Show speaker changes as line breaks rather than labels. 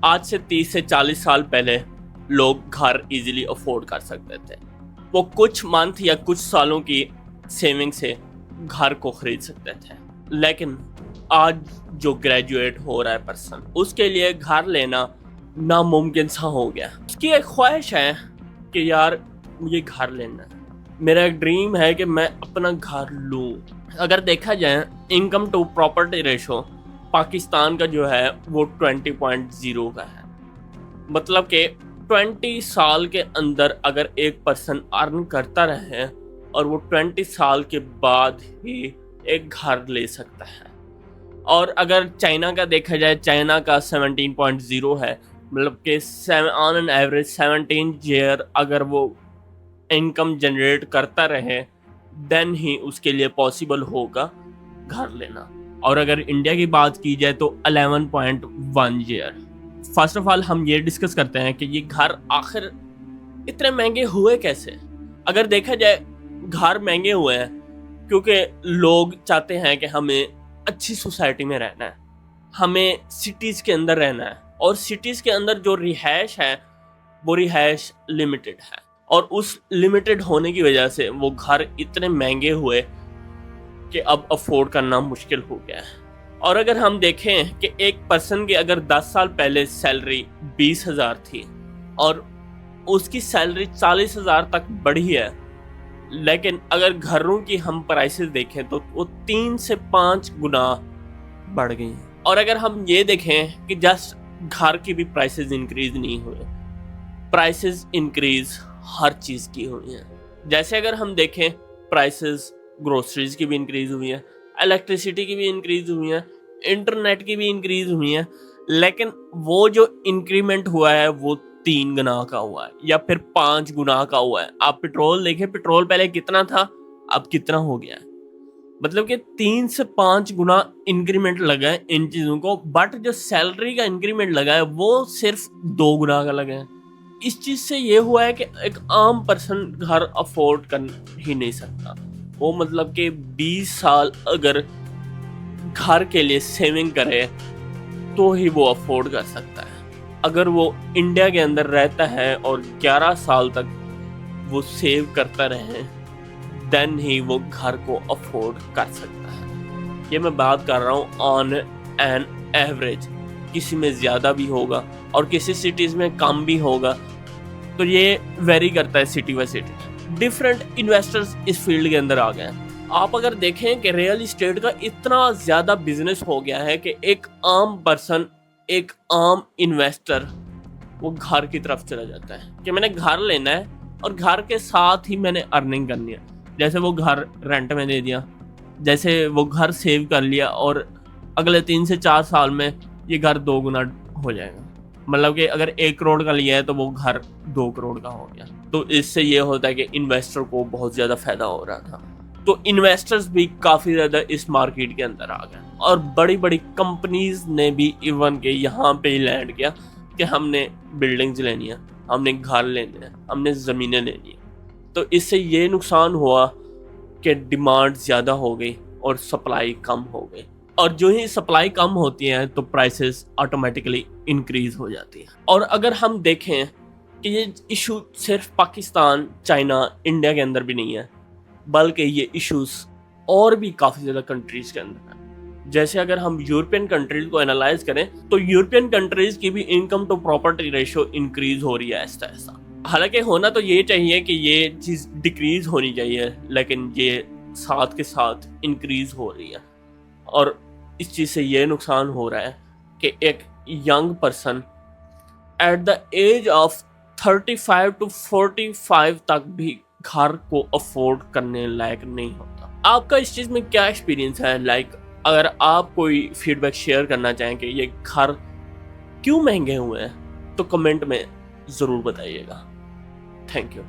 آج سے 30 سے 40 سال پہلے لوگ گھر ایزیلی افورڈ کر سکتے تھے. وہ کچھ منتھ یا کچھ سالوں کی سیونگ سے گھر کو خرید سکتے تھے. لیکن آج جو گریجویٹ ہو رہا ہے پرسن, اس کے لیے گھر لینا ناممکن سا ہو گیا. اس کی ایک خواہش ہے کہ یار مجھے گھر لینا ہے, میرا ایک ڈریم ہے کہ میں اپنا گھر لوں. اگر دیکھا جائے income to property ratio Pakistan کا جو ہے وہ 20.0 کا ہے. مطلب کہ 20 سال کے اندر اگر ایک پرسن ارن کرتا رہے اور وہ 20 سال کے بعد ہی ایک گھر لے سکتا ہے. اور اگر چائنا کا دیکھا جائے, چائنا کا 17.0 ہے. مطلب کہ آن این ایوریج 17 ایئر اگر وہ انکم جنریٹ کرتا رہے دین ہی اس کے لیے پاسبل ہوگا گھر لینا. اور اگر انڈیا کی بات کی جائے تو 11.1 ایئر. فرسٹ آف آل ہم یہ ڈسکس کرتے ہیں کہ یہ گھر آخر اتنے مہنگے ہوئے کیسے. اگر دیکھا جائے گھر مہنگے ہوئے ہیں کیونکہ لوگ چاہتے ہیں کہ ہمیں اچھی سوسائٹی میں رہنا ہے, ہمیں سٹیز کے اندر رہنا ہے, اور سٹیز کے اندر جو رہائش ہے وہ رہائش لمیٹڈ ہے, اور اس لمیٹڈ ہونے کی وجہ سے وہ گھر اتنے مہنگے ہوئے کہ اب افورڈ کرنا مشکل ہو گیا ہے. اور اگر ہم دیکھیں کہ ایک پرسن کی اگر 10 سال پہلے سیلری 20,000 تھی اور اس کی سیلری 40,000 تک بڑھی ہے, لیکن اگر گھروں کی ہم پرائسز دیکھیں تو وہ 3 سے 5 گنا بڑھ گئی ہیں. اور اگر ہم یہ دیکھیں کہ جسٹ گھر کی بھی پرائسز انکریز نہیں ہوئے, پرائسز انکریز ہر چیز کی ہوئی ہیں. جیسے اگر ہم دیکھیں پرائسز گروسریز کی بھی انکریز ہوئی ہیں, الیکٹریسٹی کی بھی انکریز ہوئی ہیں, انٹرنیٹ کی بھی انکریز ہوئی ہیں, لیکن وہ جو انکریمنٹ ہوا ہے وہ 3 گنا کا ہوا ہے یا پھر 5 گنا کا ہوا ہے. آپ پیٹرول دیکھیں, پیٹرول پہلے کتنا تھا اب کتنا ہو گیا ہے. مطلب کہ 3 سے 5 گنا انکریمنٹ لگا ہے ان چیزوں کو, بٹ جو سیلری کا انکریمنٹ لگا ہے وہ صرف 2 گنا کا لگا ہے. اس چیز سے یہ ہوا ہے کہ ایک عام پرسن گھر افورڈ کر ہی نہیں سکتا. وہ مطلب کہ 20 سال اگر گھر کے لیے سیونگ کرے تو ہی وہ افورڈ کر سکتا ہے. اگر وہ انڈیا کے اندر رہتا ہے اور 11 سال تک وہ سیو کرتا رہے دین ہی وہ گھر کو افورڈ کر سکتا ہے. یہ میں بات کر رہا ہوں آن این ایوریج, کسی میں زیادہ بھی ہوگا اور کسی سٹیز میں کم بھی ہوگا, تو یہ ویری کرتا ہے city by city. Different investors اس فیلڈ کے اندر آ گئے ہیں. آپ اگر دیکھیں کہ ریئل اسٹیٹ کا اتنا زیادہ بزنس ہو گیا ہے کہ ایک عام پرسن, ایک عام انویسٹر وہ گھر کی طرف چلا جاتا ہے کہ میں نے گھر لینا ہے اور گھر کے ساتھ ہی میں نے ارننگ کرنی ہے. جیسے وہ گھر رینٹ میں دے دیا, جیسے وہ گھر سیو کر لیا اور اگلے 3 سے 4 سال میں یہ گھر 2 گنا ہو جائے گا. مطلب کہ اگر 1 کروڑ کا لیا ہے تو وہ گھر 2 کروڑ کا ہو گیا. تو اس سے یہ ہوتا ہے کہ انویسٹر کو بہت زیادہ فائدہ ہو رہا تھا. تو انویسٹرز بھی کافی زیادہ اس مارکیٹ کے اندر آ گئے, اور بڑی بڑی کمپنیز نے بھی ایون کہ یہاں پہ ہی لینڈ کیا کہ ہم نے بلڈنگز لینی ہیں, ہم نے گھر لینے ہیں, ہم نے زمینیں لینی ہیں. تو اس سے یہ نقصان ہوا کہ ڈیمانڈ زیادہ ہو گئی اور سپلائی کم ہو گئی, اور جو ہی سپلائی کم ہوتی ہے تو پرائسز آٹومیٹکلی انکریز ہو جاتی ہیں. اور اگر ہم دیکھیں کہ یہ ایشو صرف پاکستان, چائنا, انڈیا کے اندر بھی نہیں ہے, بلکہ یہ ایشوز اور بھی کافی زیادہ کنٹریز کے اندر ہیں. جیسے اگر ہم یورپین کنٹریز کو انالائز کریں تو یورپین کنٹریز کی بھی income to property ratio increase ہو رہی ہے ایسا ایسا. حالانکہ ہونا تو یہ چاہیے کہ یہ چیز ڈیکریز ہونی چاہیے, لیکن یہ ساتھ کے ساتھ انکریز ہو رہی ہے. اور اس چیز سے یہ نقصان ہو رہا ہے کہ ایک young person at the age of 35 to 45 تک بھی گھر کو افورڈ کرنے لائق نہیں ہوتا. آپ کا اس چیز میں کیا ایکسپیرینس ہے؟ اگر آپ کوئی فیڈ بیک شیئر کرنا چاہیں کہ یہ گھر کیوں مہنگے ہوئے ہیں تو کمنٹ میں ضرور بتائیے گا. Thank you.